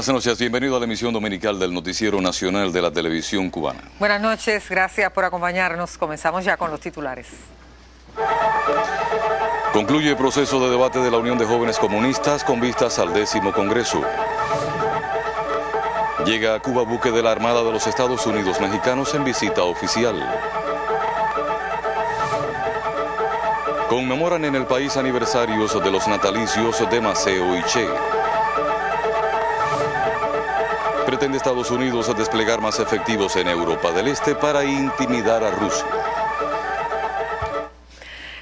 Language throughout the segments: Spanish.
Buenas noches, bienvenido a la emisión dominical del Noticiero Nacional de la Televisión Cubana. Buenas noches, gracias por acompañarnos. Comenzamos ya con los titulares. Concluye el proceso de debate de la Unión de Jóvenes Comunistas con vistas al 10º Congreso. Llega a Cuba buque de la Armada de los Estados Unidos Mexicanos en visita oficial. Conmemoran en el país aniversarios de los natalicios de Maceo y Che. Pretende Estados Unidos desplegar más efectivos en Europa del Este para intimidar a Rusia.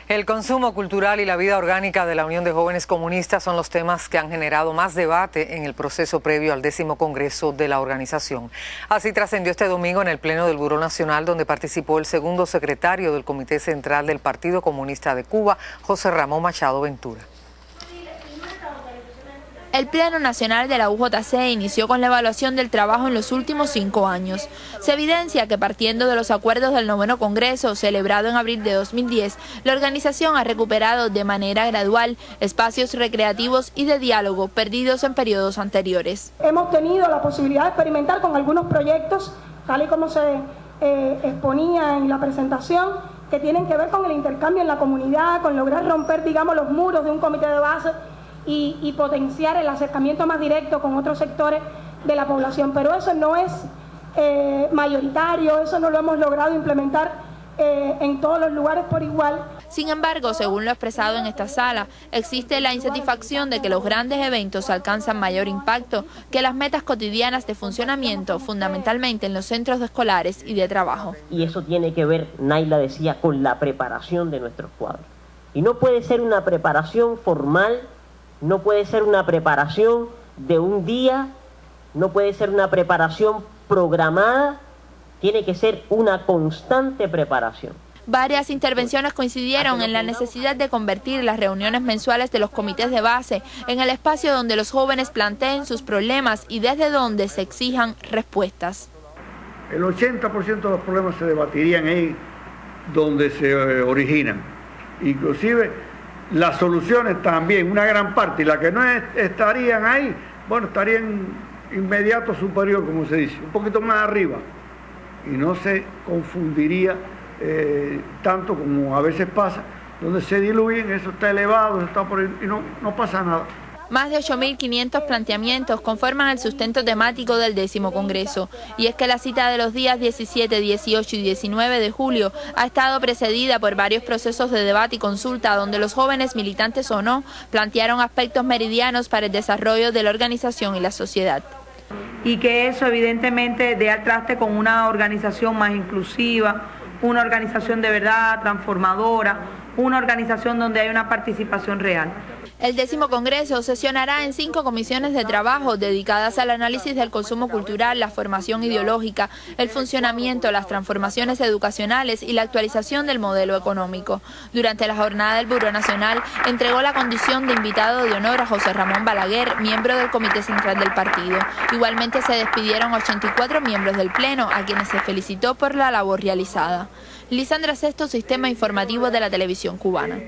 El consumo cultural y la vida orgánica de la Unión de Jóvenes Comunistas son los temas que han generado más debate en el proceso previo al 10º Congreso de la organización. Así trascendió este domingo en el Pleno del Buró Nacional, donde participó el segundo secretario del Comité Central del Partido Comunista de Cuba, José Ramón Machado Ventura. El Pleno Nacional de la UJC inició con la evaluación del trabajo en los últimos 5 años. Se evidencia que partiendo de los acuerdos del 9º Congreso, celebrado en abril de 2010, la organización ha recuperado de manera gradual espacios recreativos y de diálogo perdidos en periodos anteriores. Hemos tenido la posibilidad de experimentar con algunos proyectos, tal y como se exponía en la presentación, que tienen que ver con el intercambio en la comunidad, con lograr romper, digamos, los muros de un comité de base y potenciar el acercamiento más directo con otros sectores de la población. Pero eso no es mayoritario, eso no lo hemos logrado implementar en todos los lugares por igual. Sin embargo, según lo expresado en esta sala, existe la insatisfacción de que los grandes eventos alcanzan mayor impacto que las metas cotidianas de funcionamiento, fundamentalmente en los centros escolares y de trabajo. Y eso tiene que ver, Naila decía, con la preparación de nuestros cuadros. Y no puede ser una preparación formal, no puede ser una preparación de un día, no puede ser una preparación programada, tiene que ser una constante preparación. Varias intervenciones coincidieron en la necesidad de convertir las reuniones mensuales de los comités de base en el espacio donde los jóvenes planteen sus problemas y desde donde se exijan respuestas. El 80% de los problemas se debatirían ahí donde se originan. Inclusive las soluciones también, una gran parte, y las que no estarían ahí, bueno, estarían inmediato superior, como se dice, un poquito más arriba, y no se confundiría tanto como a veces pasa, donde se diluyen, eso está elevado, eso está por ahí, y no pasa nada. Más de 8.500 planteamientos conforman el sustento temático del 10º Congreso. Y es que la cita de los días 17, 18 y 19 de julio ha estado precedida por varios procesos de debate y consulta donde los jóvenes, militantes o no, plantearon aspectos meridianos para el desarrollo de la organización y la sociedad. Y que eso evidentemente dé al traste con una organización más inclusiva, una organización de verdad transformadora, una organización donde hay una participación real. El 10º Congreso sesionará en 5 comisiones de trabajo dedicadas al análisis del consumo cultural, la formación ideológica, el funcionamiento, las transformaciones educacionales y la actualización del modelo económico. Durante la jornada del Buró Nacional entregó la condición de invitado de honor a José Ramón Balaguer, miembro del Comité Central del partido. Igualmente se despidieron 84 miembros del Pleno, a quienes se felicitó por la labor realizada. Lisandra Sesto, Sistema Informativo de la Televisión Cubana.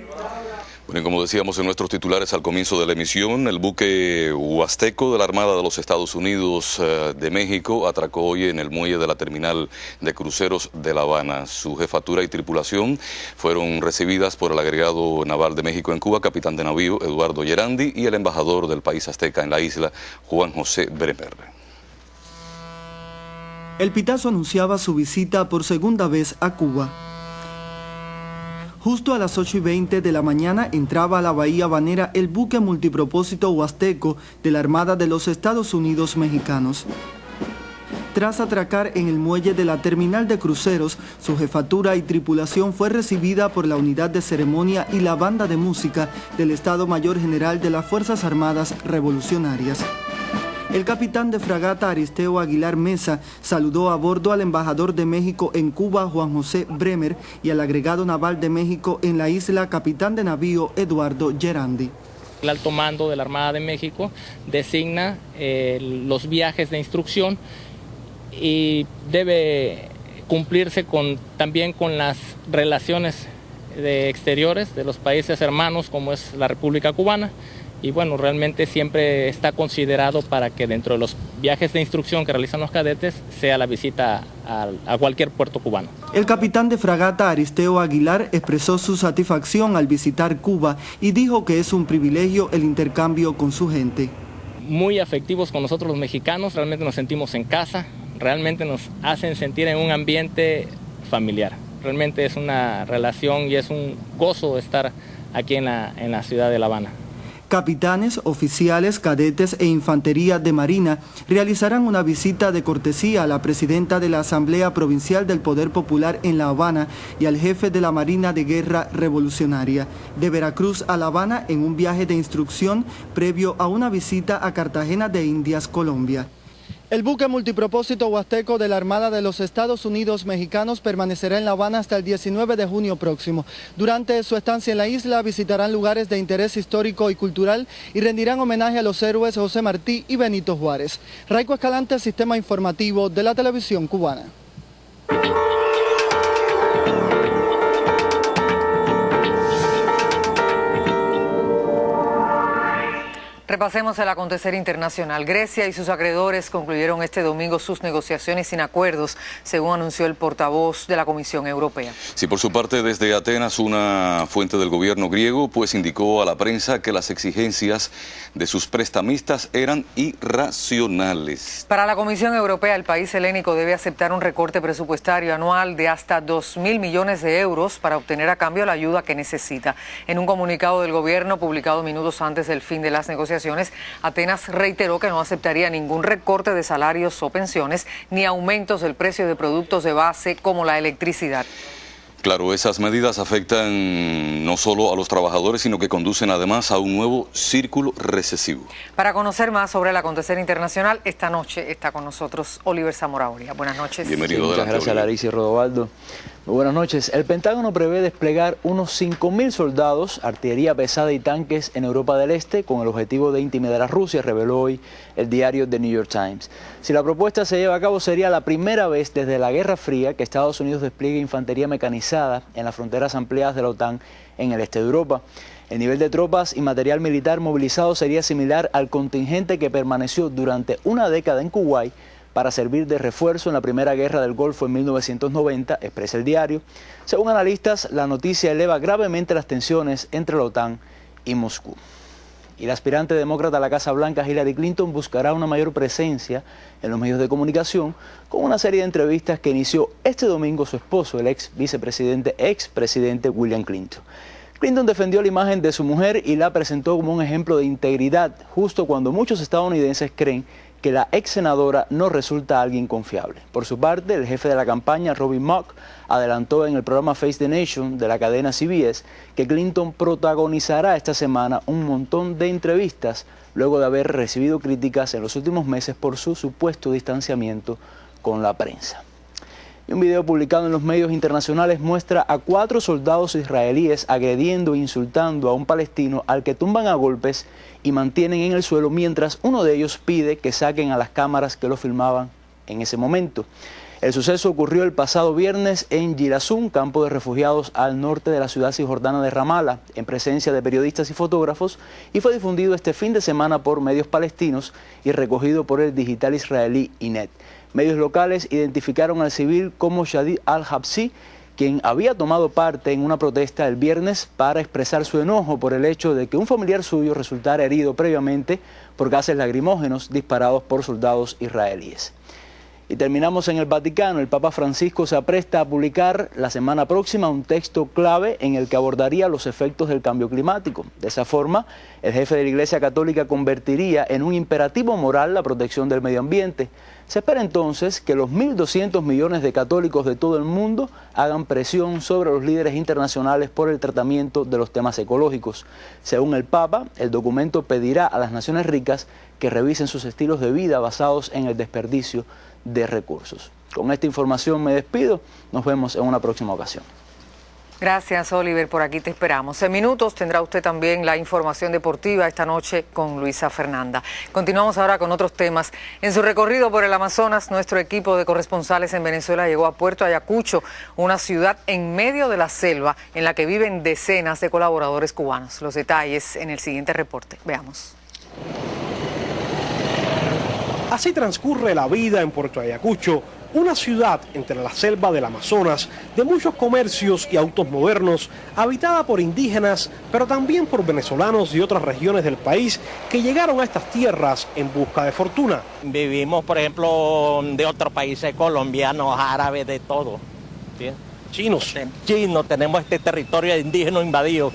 Bueno, como decíamos en nuestros titulares al comienzo de la emisión, el buque huasteco de la Armada de los Estados Unidos de México atracó hoy en el muelle de la terminal de cruceros de La Habana. Su jefatura y tripulación fueron recibidas por el agregado naval de México en Cuba, capitán de navío Eduardo Gerandi, y el embajador del país azteca en la isla, Juan José Bremer. El Pitazo anunciaba su visita por segunda vez a Cuba. Justo a las 8:20 de la mañana entraba a la bahía habanera el buque multipropósito huasteco de la Armada de los Estados Unidos Mexicanos. Tras atracar en el muelle de la terminal de cruceros, su jefatura y tripulación fue recibida por la unidad de ceremonia y la banda de música del Estado Mayor General de las Fuerzas Armadas Revolucionarias. El capitán de fragata Aristeo Aguilar Mesa saludó a bordo al embajador de México en Cuba, Juan José Bremer, y al agregado naval de México en la isla, capitán de navío Eduardo Gerandi. El alto mando de la Armada de México designa los viajes de instrucción y debe cumplirse también con las relaciones exteriores de los países hermanos como es la República Cubana, y bueno, realmente siempre está considerado para que dentro de los viajes de instrucción que realizan los cadetes sea la visita a cualquier puerto cubano. El capitán de fragata Aristeo Aguilar expresó su satisfacción al visitar Cuba y dijo que es un privilegio el intercambio con su gente. Muy afectivos con nosotros los mexicanos, realmente nos sentimos en casa, realmente nos hacen sentir en un ambiente familiar. Realmente es una relación y es un gozo estar aquí en la ciudad de La Habana. Capitanes, oficiales, cadetes e infantería de marina realizarán una visita de cortesía a la presidenta de la Asamblea Provincial del Poder Popular en La Habana y al jefe de la Marina de Guerra Revolucionaria. De Veracruz a La Habana en un viaje de instrucción previo a una visita a Cartagena de Indias, Colombia. El buque multipropósito huasteco de la Armada de los Estados Unidos Mexicanos permanecerá en La Habana hasta el 19 de junio próximo. Durante su estancia en la isla visitarán lugares de interés histórico y cultural y rendirán homenaje a los héroes José Martí y Benito Juárez. Raico Escalante, Sistema Informativo de la Televisión Cubana. Repasemos el acontecer internacional. Grecia y sus acreedores concluyeron este domingo sus negociaciones sin acuerdos, según anunció el portavoz de la Comisión Europea. Sí, por su parte, desde Atenas, una fuente del gobierno griego pues indicó a la prensa que las exigencias de sus prestamistas eran irracionales. Para la Comisión Europea, el país helénico debe aceptar un recorte presupuestario anual de hasta 2.000 millones de euros para obtener a cambio la ayuda que necesita. En un comunicado del gobierno publicado minutos antes del fin de las negociaciones, Atenas reiteró que no aceptaría ningún recorte de salarios o pensiones ni aumentos del precio de productos de base como la electricidad. Claro, esas medidas afectan no solo a los trabajadores, sino que conducen además a un nuevo círculo recesivo. Para conocer más sobre el acontecer internacional, esta noche está con nosotros Oliver Zamora Oria. Buenas noches. Bienvenido. Muchas gracias, Larissa y Rodovaldo. Muy buenas noches. El Pentágono prevé desplegar unos 5.000 soldados, artillería pesada y tanques en Europa del Este con el objetivo de intimidar a Rusia, reveló hoy el diario The New York Times. Si la propuesta se lleva a cabo, sería la primera vez desde la Guerra Fría que Estados Unidos despliegue infantería mecanizada en las fronteras ampliadas de la OTAN en el este de Europa. El nivel de tropas y material militar movilizado sería similar al contingente que permaneció durante una década en Kuwait para servir de refuerzo en la Primera Guerra del Golfo en 1990, expresa el diario. Según analistas, la noticia eleva gravemente las tensiones entre la OTAN y Moscú. Y la aspirante demócrata a la Casa Blanca, Hillary Clinton, buscará una mayor presencia en los medios de comunicación con una serie de entrevistas que inició este domingo su esposo, el expresidente William Clinton. Clinton defendió la imagen de su mujer y la presentó como un ejemplo de integridad, justo cuando muchos estadounidenses creen que la ex senadora no resulta alguien confiable. Por su parte, el jefe de la campaña, Robin Mock, adelantó en el programa Face the Nation de la cadena CBS que Clinton protagonizará esta semana un montón de entrevistas luego de haber recibido críticas en los últimos meses por su supuesto distanciamiento con la prensa. Y un video publicado en los medios internacionales muestra a 4 soldados israelíes agrediendo e insultando a un palestino al que tumban a golpes y mantienen en el suelo mientras uno de ellos pide que saquen a las cámaras que lo filmaban en ese momento. El suceso ocurrió el pasado viernes en Girazún, campo de refugiados al norte de la ciudad cisjordana de Ramala, en presencia de periodistas y fotógrafos, y fue difundido este fin de semana por medios palestinos y recogido por el digital israelí Ynet. Medios locales identificaron al civil como Shadid al-Habsi, quien había tomado parte en una protesta el viernes para expresar su enojo por el hecho de que un familiar suyo resultara herido previamente por gases lacrimógenos disparados por soldados israelíes. Y terminamos en el Vaticano. El Papa Francisco se apresta a publicar la semana próxima un texto clave en el que abordaría los efectos del cambio climático. De esa forma, el jefe de la Iglesia Católica convertiría en un imperativo moral la protección del medio ambiente. Se espera entonces que los 1.200 millones de católicos de todo el mundo hagan presión sobre los líderes internacionales por el tratamiento de los temas ecológicos. Según el Papa, el documento pedirá a las naciones ricas que revisen sus estilos de vida basados en el desperdicio de recursos. Con esta información me despido. Nos vemos en una próxima ocasión. Gracias, Oliver, por aquí te esperamos. En minutos tendrá usted también la información deportiva esta noche con Luisa Fernanda. Continuamos ahora con otros temas. En su recorrido por el Amazonas, nuestro equipo de corresponsales en Venezuela llegó a Puerto Ayacucho, una ciudad en medio de la selva en la que viven decenas de colaboradores cubanos. Los detalles en el siguiente reporte. Veamos. Así transcurre la vida en Puerto Ayacucho, una ciudad entre la selva del Amazonas, de muchos comercios y autos modernos, habitada por indígenas, pero también por venezolanos de otras regiones del país que llegaron a estas tierras en busca de fortuna. Vivimos, por ejemplo, de otros países, colombianos, árabes, de todo. ¿Sí? Chinos. Chinos, tenemos este territorio indígena invadido.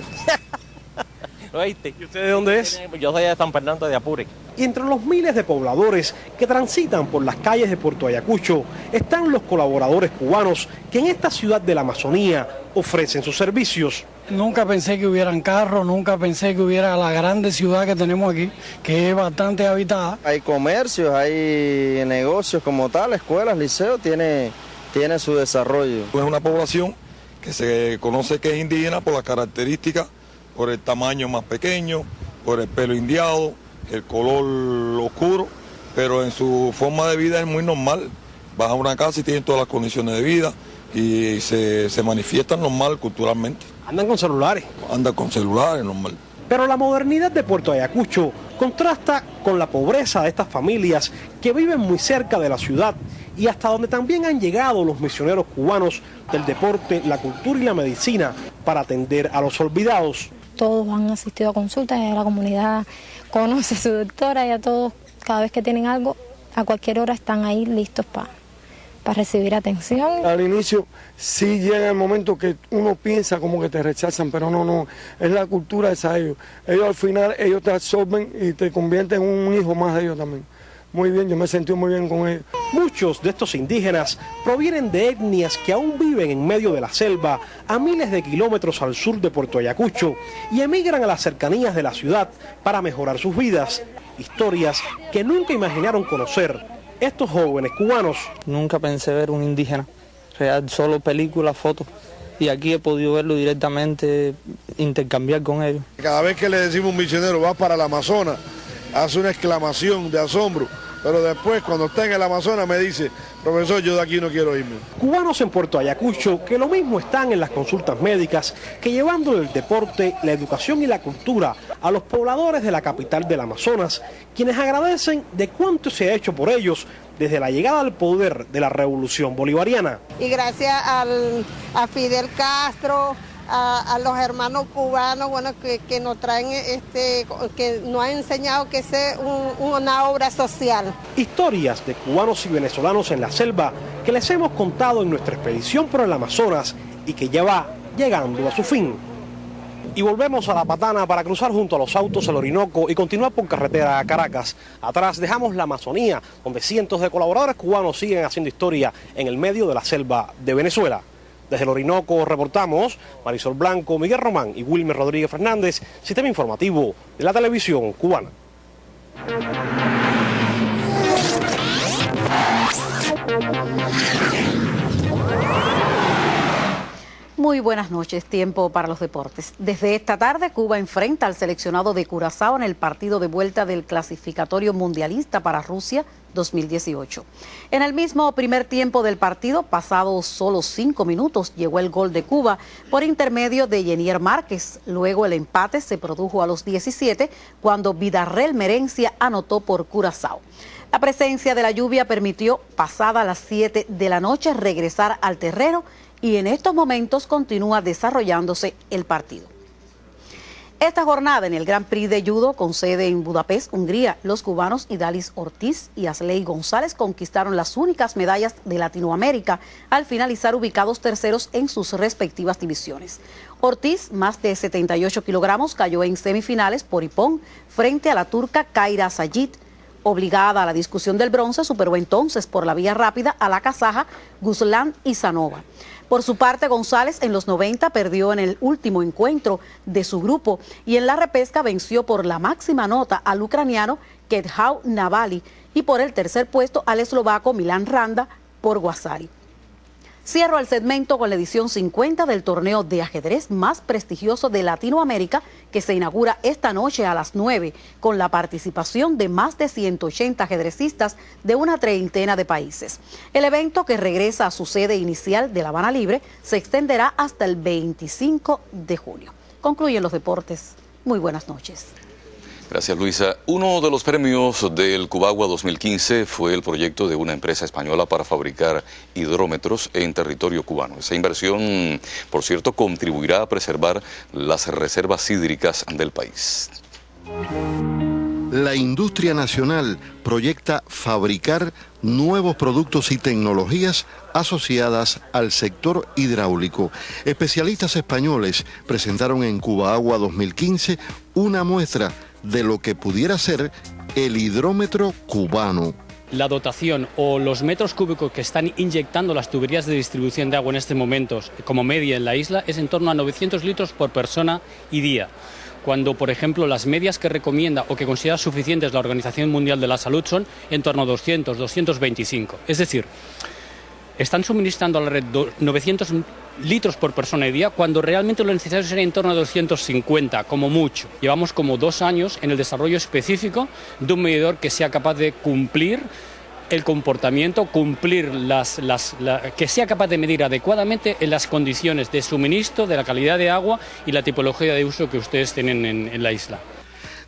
¿Oíste? ¿Y usted de dónde es? Yo soy de San Fernando de Apure. Y entre los miles de pobladores que transitan por las calles de Puerto Ayacucho están los colaboradores cubanos que en esta ciudad de la Amazonía ofrecen sus servicios. Nunca pensé que hubieran carros, nunca pensé que hubiera la grande ciudad que tenemos aquí, que es bastante habitada. Hay comercios, hay negocios como tal, escuelas, liceos, tiene su desarrollo. Es una población que se conoce que es indígena por las características, por el tamaño más pequeño, por el pelo indiado, el color oscuro, pero en su forma de vida es muy normal. Vas a una casa y tienen todas las condiciones de vida y se manifiestan normal culturalmente. ¿Andan con celulares? Andan con celulares, normal. Pero la modernidad de Puerto Ayacucho contrasta con la pobreza de estas familias que viven muy cerca de la ciudad y hasta donde también han llegado los misioneros cubanos del deporte, la cultura y la medicina para atender a los olvidados. Todos han asistido a consultas, la comunidad conoce a su doctora y a todos, cada vez que tienen algo, a cualquier hora están ahí listos para recibir atención. Al inicio sí llega el momento que uno piensa como que te rechazan, pero no, es la cultura esa de ellos. Ellos al final, ellos te absorben y te convierten en un hijo más de ellos también. Muy bien, yo me sentí muy bien con ellos. Muchos de estos indígenas provienen de etnias que aún viven en medio de la selva, a miles de kilómetros al sur de Puerto Ayacucho, y emigran a las cercanías de la ciudad para mejorar sus vidas. Historias que nunca imaginaron conocer estos jóvenes cubanos. Nunca pensé ver un indígena, real, solo películas, fotos, y aquí he podido verlo directamente, intercambiar con ellos. Cada vez que le decimos un misionero va para el Amazonas, hace una exclamación de asombro, pero después cuando está en el Amazonas me dice, profesor, yo de aquí no quiero irme. Cubanos en Puerto Ayacucho que lo mismo están en las consultas médicas que llevando el deporte, la educación y la cultura a los pobladores de la capital del Amazonas, quienes agradecen de cuánto se ha hecho por ellos desde la llegada al poder de la revolución bolivariana. Y gracias a Fidel Castro, a los hermanos cubanos, bueno, que nos traen, que nos han enseñado que es una obra social. Historias de cubanos y venezolanos en la selva que les hemos contado en nuestra expedición por el Amazonas y que ya va llegando a su fin. Y volvemos a La Patana para cruzar junto a los autos el Orinoco y continuar por carretera a Caracas. Atrás dejamos la Amazonía, donde cientos de colaboradores cubanos siguen haciendo historia en el medio de la selva de Venezuela. Desde el Orinoco reportamos Marisol Blanco, Miguel Román y Wilmer Rodríguez Fernández, Sistema Informativo de la Televisión Cubana. Muy buenas noches, tiempo para los deportes. Desde esta tarde, Cuba enfrenta al seleccionado de Curazao en el partido de vuelta del clasificatorio mundialista para Rusia 2018. En el mismo primer tiempo del partido, pasados solo 5 minutos, llegó el gol de Cuba por intermedio de Yenier Márquez. Luego el empate se produjo a los 17 cuando Vidarrel Merencia anotó por Curazao. La presencia de la lluvia permitió, pasada las 7 de la noche, regresar al terreno y en estos momentos continúa desarrollándose el partido. Esta jornada en el Grand Prix de Judo, con sede en Budapest, Hungría, los cubanos Idalis Ortiz y Asley González conquistaron las únicas medallas de Latinoamérica al finalizar ubicados terceros en sus respectivas divisiones. Ortiz, más de 78 kilogramos, cayó en semifinales por hipón frente a la turca Kaira Sayit. Obligada a la discusión del bronce, superó entonces por la vía rápida a la kazaja Guslan Isanova. Por su parte, González en los 90 perdió en el último encuentro de su grupo y en la repesca venció por la máxima nota al ucraniano Kedhau Navali y por el tercer puesto al eslovaco Milan Randa por Guasari. Cierro el segmento con la edición 50 del torneo de ajedrez más prestigioso de Latinoamérica, que se inaugura esta noche a las 9, con la participación de más de 180 ajedrecistas de una treintena de países. El evento, que regresa a su sede inicial de La Habana Libre, se extenderá hasta el 25 de junio. Concluyen los deportes. Muy buenas noches. Gracias, Luisa. Uno de los premios del Cubagua 2015 fue el proyecto de una empresa española para fabricar hidrómetros en territorio cubano. Esa inversión, por cierto, contribuirá a preservar las reservas hídricas del país. La industria nacional proyecta fabricar nuevos productos y tecnologías asociadas al sector hidráulico. Especialistas españoles presentaron en Cubagua 2015 una muestra de lo que pudiera ser el hidrómetro cubano. La dotación o los metros cúbicos que están inyectando las tuberías de distribución de agua en estos momentos como media en la isla es en torno a 900 litros por persona y día, cuando, por ejemplo, las medias que recomienda o que considera suficientes la Organización Mundial de la Salud son en torno a 200, 225. Es decir, están suministrando a la red 900 litros por persona y día, cuando realmente lo necesario sería en torno a 250, como mucho. Llevamos como 2 años en el desarrollo específico de un medidor que sea capaz de cumplir el comportamiento, cumplir que sea capaz de medir adecuadamente en las condiciones de suministro, de la calidad de agua y la tipología de uso que ustedes tienen en la isla.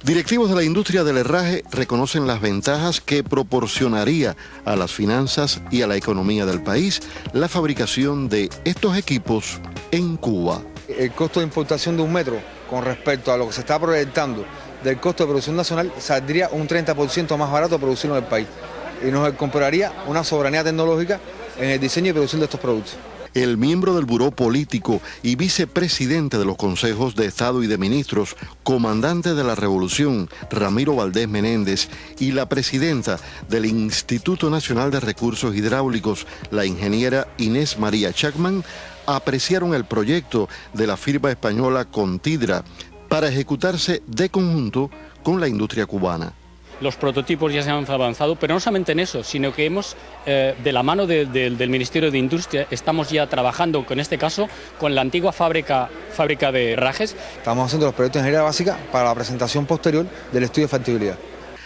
Directivos de la industria del herraje reconocen las ventajas que proporcionaría a las finanzas y a la economía del país la fabricación de estos equipos en Cuba. El costo de importación de un metro con respecto a lo que se está proyectando del costo de producción nacional saldría un 30% más barato producirlo en el país y nos compraría una soberanía tecnológica en el diseño y producción de estos productos. El miembro del Buró Político y vicepresidente de los Consejos de Estado y de Ministros, comandante de la Revolución, Ramiro Valdés Menéndez, y la presidenta del Instituto Nacional de Recursos Hidráulicos, la ingeniera Inés María Chacman, apreciaron el proyecto de la firma española Contidra para ejecutarse de conjunto con la industria cubana. Los prototipos ya se han avanzado, pero no solamente en eso, sino que hemos, de la mano del Ministerio de Industria, estamos ya trabajando, en este caso, con la antigua fábrica de herrajes. Estamos haciendo los proyectos de ingeniería básica para la presentación posterior del estudio de factibilidad.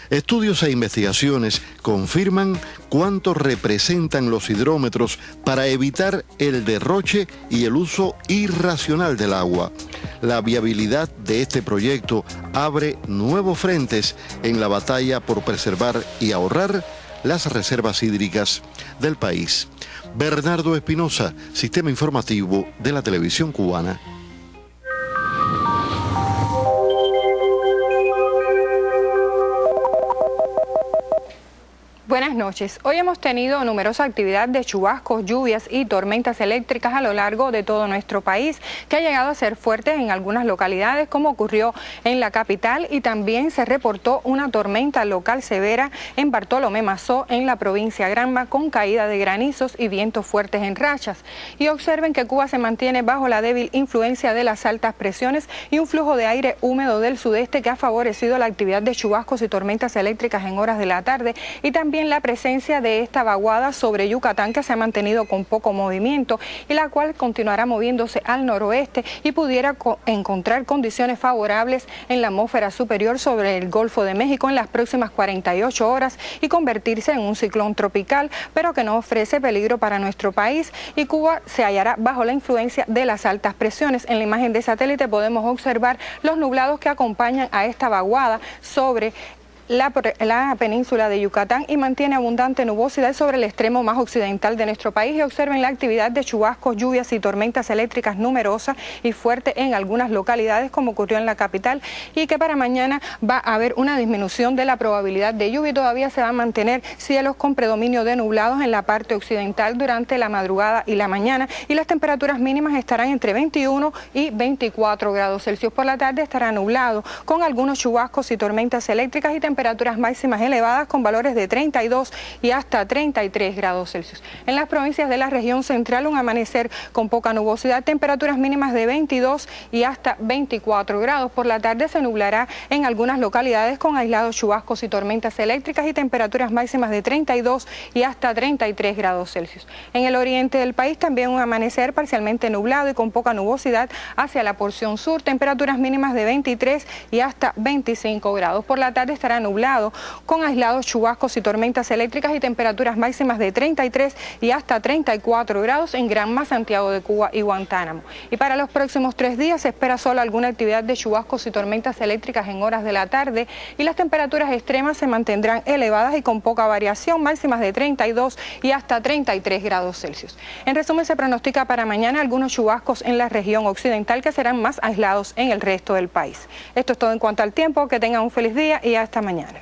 Estudios e investigaciones confirman cuánto representan los hidrómetros para evitar el derroche y el uso irracional del agua. La viabilidad de este proyecto abre nuevos frentes en la batalla por preservar y ahorrar las reservas hídricas del país. Bernardo Espinosa, Sistema Informativo de la Televisión Cubana. Buenas noches. Hoy hemos tenido numerosa actividad de chubascos, lluvias y tormentas eléctricas a lo largo de todo nuestro país, que ha llegado a ser fuerte en algunas localidades, como ocurrió en la capital, y también se reportó una tormenta local severa en Bartolomé Mazó, en la provincia Granma, con caída de granizos y vientos fuertes en rachas. Y observen que Cuba se mantiene bajo la débil influencia de las altas presiones y un flujo de aire húmedo del sudeste que ha favorecido la actividad de chubascos y tormentas eléctricas en horas de la tarde, y también la presencia de esta vaguada sobre Yucatán, que se ha mantenido con poco movimiento y la cual continuará moviéndose al noroeste y pudiera encontrar condiciones favorables en la atmósfera superior sobre el Golfo de México en las próximas 48 horas y convertirse en un ciclón tropical, pero que no ofrece peligro para nuestro país, y Cuba se hallará bajo la influencia de las altas presiones. En la imagen de satélite podemos observar los nublados que acompañan a esta vaguada sobre la península de Yucatán y mantiene abundante nubosidad sobre el extremo más occidental de nuestro país. Y observen la actividad de chubascos, lluvias y tormentas eléctricas numerosas y fuertes en algunas localidades, como ocurrió en la capital, y que para mañana va a haber una disminución de la probabilidad de lluvia y todavía se va a mantener cielos con predominio de nublados en la parte occidental durante la madrugada y la mañana, y las temperaturas mínimas estarán entre 21 y 24 grados Celsius. Por la tarde estará nublado con algunos chubascos y tormentas eléctricas y temperaturas temperaturas máximas elevadas con valores de 32 y hasta 33 grados Celsius. En las provincias de la región central, un amanecer con poca nubosidad, temperaturas mínimas de 22 y hasta 24 grados. Por la tarde se nublará en algunas localidades con aislados chubascos y tormentas eléctricas y temperaturas máximas de 32 y hasta 33 grados Celsius. En el oriente del país también un amanecer parcialmente nublado y con poca nubosidad hacia la porción sur, temperaturas mínimas de 23 y hasta 25 grados. Por la tarde estará nublado con aislados chubascos y tormentas eléctricas y temperaturas máximas de 33 y hasta 34 grados en Granma, Santiago de Cuba y Guantánamo. Y para los próximos 3 días se espera solo alguna actividad de chubascos y tormentas eléctricas en horas de la tarde y las temperaturas extremas se mantendrán elevadas y con poca variación, máximas de 32 y hasta 33 grados Celsius. En resumen, se pronostica para mañana algunos chubascos en la región occidental que serán más aislados en el resto del país. Esto es todo en cuanto al tiempo. Que tengan un feliz día y hasta mañana.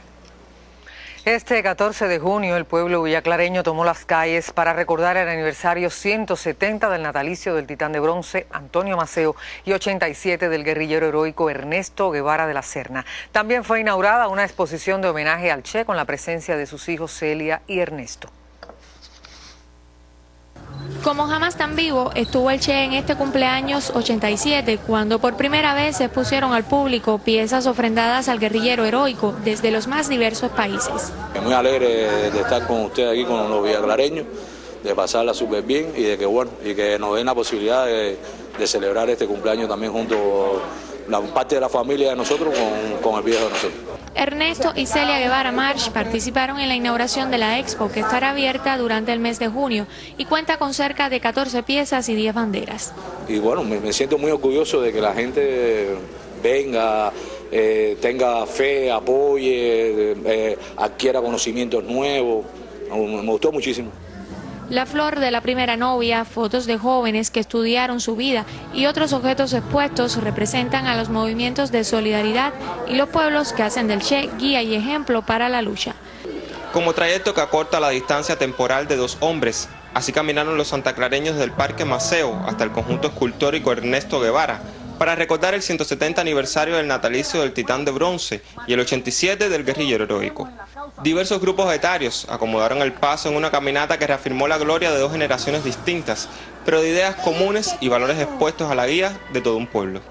Este 14 de junio el pueblo villaclareño tomó las calles para recordar el aniversario 170 del natalicio del titán de bronce Antonio Maceo y 87 del guerrillero heroico Ernesto Guevara de la Serna. También fue inaugurada una exposición de homenaje al Che con la presencia de sus hijos Celia y Ernesto. Como jamás tan vivo estuvo el Che en este cumpleaños 87, cuando por primera vez se expusieron al público piezas ofrendadas al guerrillero heroico desde los más diversos países. Muy alegre de estar con ustedes aquí, con los villaclareños, de pasarla súper bien y de que bueno, y que nos den la posibilidad de celebrar este cumpleaños también junto la parte de la familia de nosotros con el viejo de nosotros. Ernesto y Celia Guevara March participaron en la inauguración de la Expo, que estará abierta durante el mes de junio y cuenta con cerca de 14 piezas y 10 banderas. Y bueno, me siento muy orgulloso de que la gente venga, tenga fe, apoye, adquiera conocimientos nuevos. Me gustó muchísimo. La flor de la primera novia, fotos de jóvenes que estudiaron su vida y otros objetos expuestos representan a los movimientos de solidaridad y los pueblos que hacen del Che guía y ejemplo para la lucha. Como trayecto que acorta la distancia temporal de 2 hombres, así caminaron los santaclareños del Parque Maceo hasta el conjunto escultórico Ernesto Guevara, para recordar el 170 aniversario del natalicio del titán de bronce y el 87 del guerrillero heroico. Diversos grupos etarios acomodaron el paso en una caminata que reafirmó la gloria de 2 generaciones distintas, pero de ideas comunes y valores expuestos a la guía de todo un pueblo.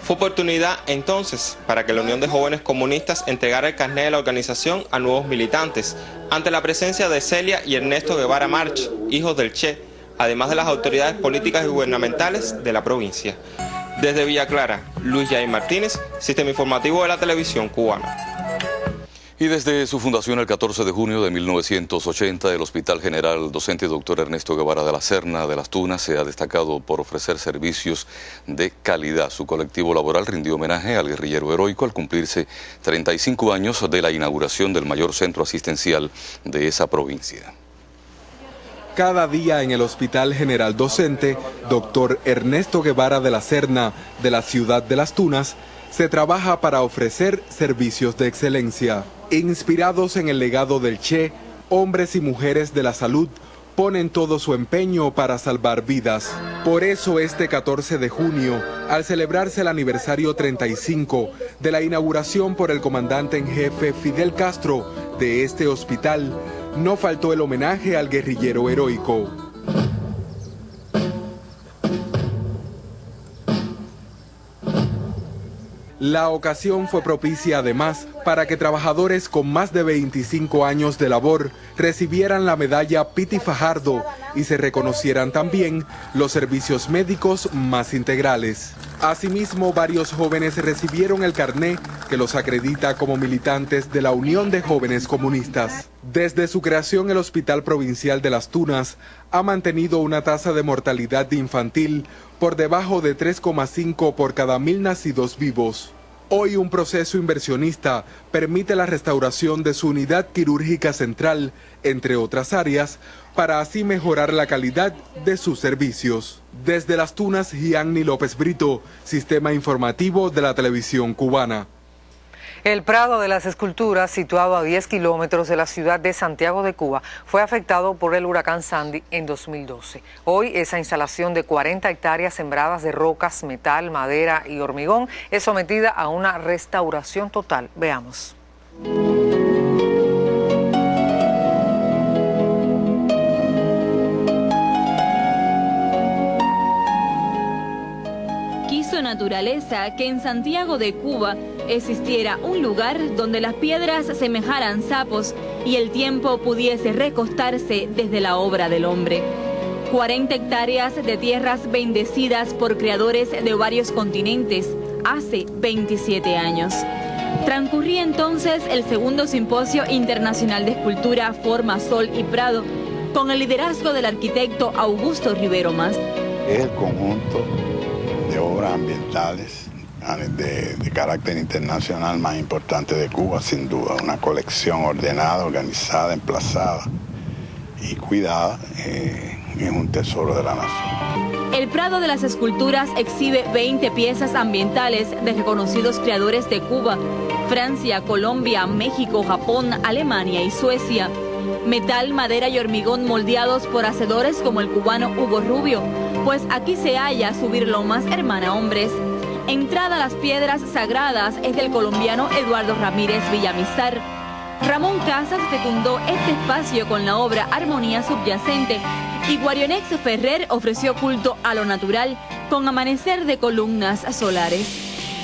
Fue oportunidad entonces para que la Unión de Jóvenes Comunistas entregara el carnet de la organización a nuevos militantes, ante la presencia de Celia y Ernesto Guevara March, hijos del Che, además de las autoridades políticas y gubernamentales de la provincia. Desde Villa Clara, Luis Jair Martínez, Sistema Informativo de la Televisión Cubana. Y desde su fundación el 14 de junio de 1980, el Hospital General Docente Dr. Ernesto Guevara de la Serna de Las Tunas se ha destacado por ofrecer servicios de calidad. Su colectivo laboral rindió homenaje al guerrillero heroico al cumplirse 35 años de la inauguración del mayor centro asistencial de esa provincia. Cada día en el Hospital General Docente Dr. Ernesto Guevara de la Serna de la ciudad de Las Tunas se trabaja para ofrecer servicios de excelencia. Inspirados en el legado del Che, hombres y mujeres de la salud ponen todo su empeño para salvar vidas. Por eso este 14 de junio, al celebrarse el aniversario 35 de la inauguración por el comandante en jefe Fidel Castro de este hospital, no faltó el homenaje al guerrillero heroico. La ocasión fue propicia además para que trabajadores con más de 25 años de labor recibieran la medalla Piti Fajardo y se reconocieran también los servicios médicos más integrales. Asimismo, varios jóvenes recibieron el carné que los acredita como militantes de la Unión de Jóvenes Comunistas. Desde su creación, el Hospital Provincial de Las Tunas ha mantenido una tasa de mortalidad infantil por debajo de 3,5 por cada 1000 nacidos vivos. Hoy un proceso inversionista permite la restauración de su unidad quirúrgica central, entre otras áreas, para así mejorar la calidad de sus servicios. Desde Las Tunas, Gianni López Brito, Sistema Informativo de la Televisión Cubana. El Prado de las Esculturas, situado a 10 kilómetros de la ciudad de Santiago de Cuba, fue afectado por el huracán Sandy en 2012. Hoy esa instalación de 40 hectáreas sembradas de rocas, metal, madera y hormigón es sometida a una restauración total. Veamos. Quiso naturaleza que en Santiago de Cuba existiera un lugar donde las piedras semejaran sapos y el tiempo pudiese recostarse desde la obra del hombre. 40 hectáreas de tierras bendecidas por creadores de varios continentes hace 27 años. Transcurría entonces el segundo Simposio Internacional de Escultura Forma, Sol y Prado con el liderazgo del arquitecto Augusto Rivero Mas. Es el conjunto de obras ambientales de carácter internacional más importante de Cuba, sin duda. Una colección ordenada, organizada, emplazada y cuidada. Es un tesoro de la nación. El Prado de las Esculturas exhibe 20 piezas ambientales de reconocidos creadores de Cuba, Francia, Colombia, México, Japón, Alemania y Suecia. Metal, madera y hormigón moldeados por hacedores como el cubano Hugo Rubio, pues aquí se halla Subir Lomas, Hermana Hombres. Entrada a las piedras sagradas es del colombiano Eduardo Ramírez Villamizar. Ramón Casas fecundó este espacio con la obra Armonía Subyacente y Guarionex Ferrer ofreció culto a lo natural con amanecer de columnas solares.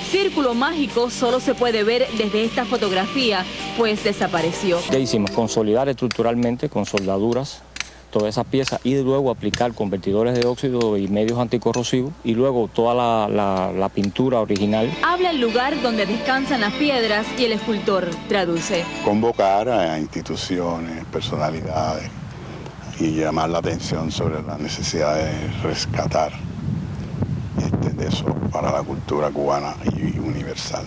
Círculo Mágico solo se puede ver desde esta fotografía, pues desapareció. ¿Qué hicimos? Consolidar estructuralmente con soldaduras todas esas piezas y luego aplicar convertidores de óxido y medios anticorrosivos y luego toda la pintura original. Habla el lugar donde descansan las piedras y el escultor traduce. Convocar a instituciones, personalidades y llamar la atención sobre la necesidad de rescatar este tesoro para la cultura cubana y universal.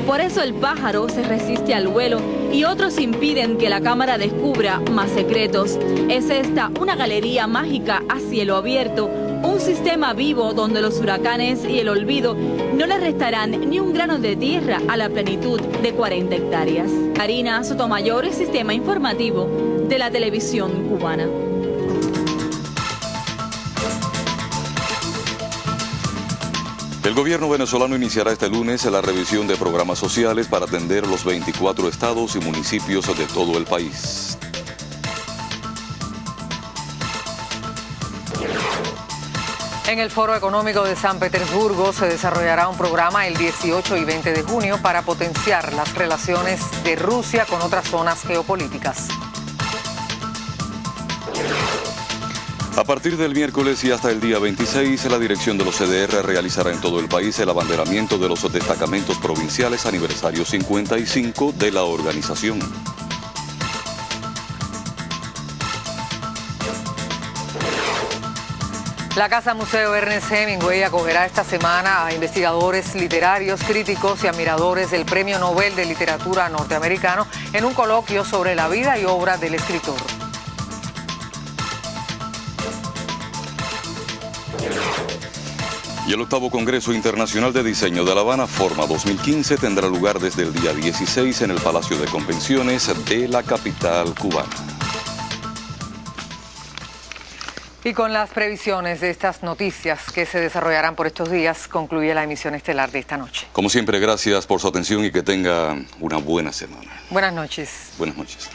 Por eso el pájaro se resiste al vuelo y otros impiden que la cámara descubra más secretos. Es esta una galería mágica a cielo abierto, un sistema vivo donde los huracanes y el olvido no le restarán ni un grano de tierra a la plenitud de 40 hectáreas. Karina Sotomayor, Sistema Informativo de la Televisión Cubana. El gobierno venezolano iniciará este lunes la revisión de programas sociales para atender los 24 estados y municipios de todo el país. En el Foro Económico de San Petersburgo se desarrollará un programa el 18 y 20 de junio para potenciar las relaciones de Rusia con otras zonas geopolíticas. A partir del miércoles y hasta el día 26, la dirección de los CDR realizará en todo el país el abanderamiento de los destacamentos provinciales aniversario 55 de la organización. La Casa Museo Ernest Hemingway acogerá esta semana a investigadores literarios, críticos y admiradores del Premio Nobel de Literatura norteamericano en un coloquio sobre la vida y obra del escritor. Y el 8º Congreso Internacional de Diseño de La Habana, Forma 2015, tendrá lugar desde el día 16 en el Palacio de Convenciones de la capital cubana. Y con las previsiones de estas noticias que se desarrollarán por estos días, concluye la emisión estelar de esta noche. Como siempre, gracias por su atención y que tenga una buena semana. Buenas noches. Buenas noches.